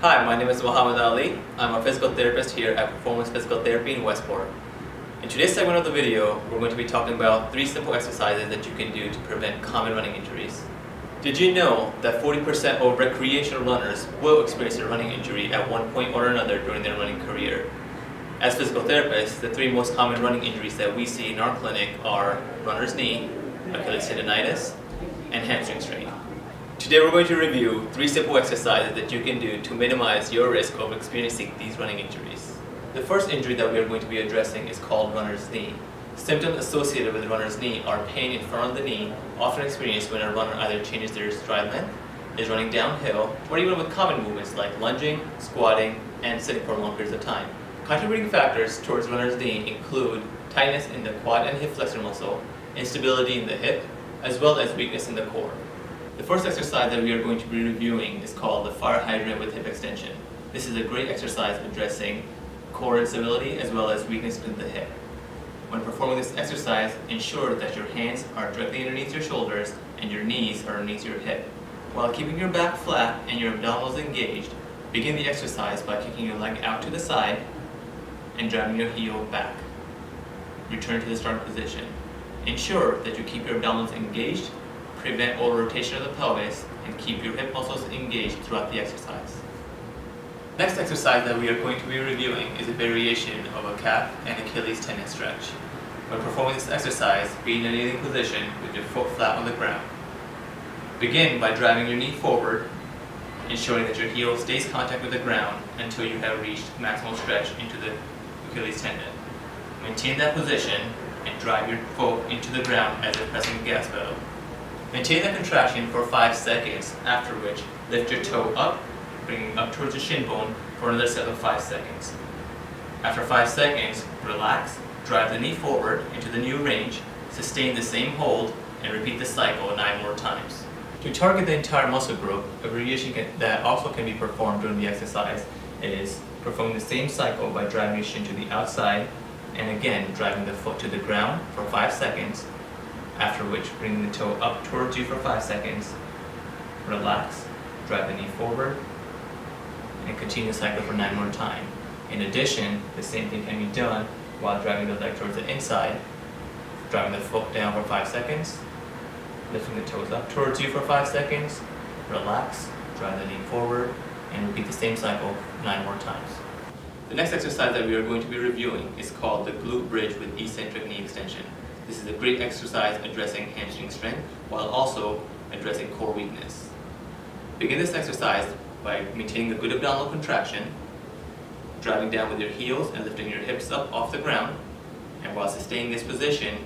Hi, my name is Muhammad Ali. I'm a physical therapist here at Performance Physical Therapy in Westport. In today's segment of the video, we're going to be talking about 3 simple exercises that you can do to prevent common running injuries. Did you know that 40% of recreational runners will experience a running injury at one point or another during their running career? As physical therapists, the 3 most common running injuries that we see in our clinic are runner's knee, Achilles tendonitis, and hamstring strain. Today we're going to review 3 simple exercises that you can do to minimize your risk of experiencing these running injuries. The first injury that we are going to be addressing is called runner's knee. Symptoms associated with runner's knee are pain in front of the knee, often experienced when a runner either changes their stride length, is running downhill, or even with common movements like lunging, squatting, and sitting for long periods of time. Contributing factors towards runner's knee include tightness in the quad and hip flexor muscle, instability in the hip, as well as weakness in the core. The first exercise that we are going to be reviewing is called the fire hydrant with hip extension. This is a great exercise addressing core instability as well as weakness in the hip. When performing this exercise, ensure that your hands are directly underneath your shoulders and your knees are underneath your hip. While keeping your back flat and your abdominals engaged, begin the exercise by kicking your leg out to the side and driving your heel back. Return to the start position. Ensure that you keep your abdominals engaged, prevent over rotation of the pelvis, and keep your hip muscles engaged throughout the exercise. Next exercise that we are going to be reviewing is a variation of a calf and Achilles tendon stretch. When performing this exercise, be in a kneeling position with your foot flat on the ground. Begin by driving your knee forward, ensuring that your heel stays in contact with the ground until you have reached maximal stretch into the Achilles tendon. Maintain that position and drive your foot into the ground as if pressing a gas pedal. Maintain that contraction for 5 seconds, after which lift your toe up, bringing up towards the shin bone for another set of 5 seconds. After 5 seconds, relax, drive the knee forward into the new range, sustain the same hold, and repeat the cycle 9 more times. To target the entire muscle group, a variation that also can be performed during the exercise is performing the same cycle by driving your shin to the outside, and again driving the foot to the ground for 5 seconds, after which bring the toe up towards you for 5 seconds, relax, drive the knee forward, and continue the cycle for 9 more times. In addition, the same thing can be done while driving the leg towards the inside, driving the foot down for 5 seconds, lifting the toes up towards you for 5 seconds, relax, drive the knee forward, and repeat the same cycle 9 more times. The next exercise that we are going to be reviewing is called the glute bridge with eccentric knee extension. This is a great exercise addressing hamstring strength while also addressing core weakness. Begin this exercise by maintaining a good abdominal contraction, driving down with your heels and lifting your hips up off the ground, and while sustaining this position,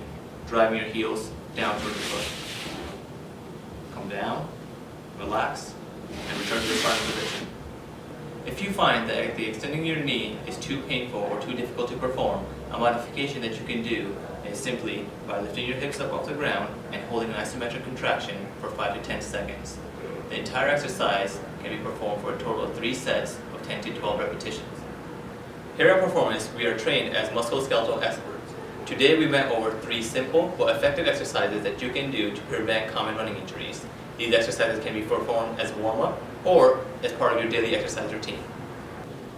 driving your heels down towards the foot. Come down, relax, and return to the starting position. If you find that the extending your knee is too painful or too difficult to perform, a modification that you can do is simply by lifting your hips up off the ground and holding an isometric contraction for 5 to 10 seconds. The entire exercise can be performed for a total of 3 sets of 10 to 12 repetitions. Here at Performance, we are trained as musculoskeletal experts. Today we went over 3 simple but effective exercises that you can do to prevent common running injuries. These exercises can be performed as warm-up or as part of your daily exercise routine.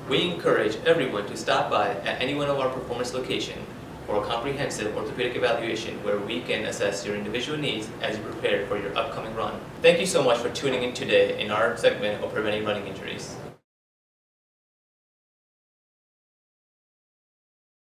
We encourage everyone to stop by at any one of our Performance locations for a comprehensive orthopedic evaluation where we can assess your individual needs as you prepare for your upcoming run. Thank you so much for tuning in today in our segment of preventing running injuries.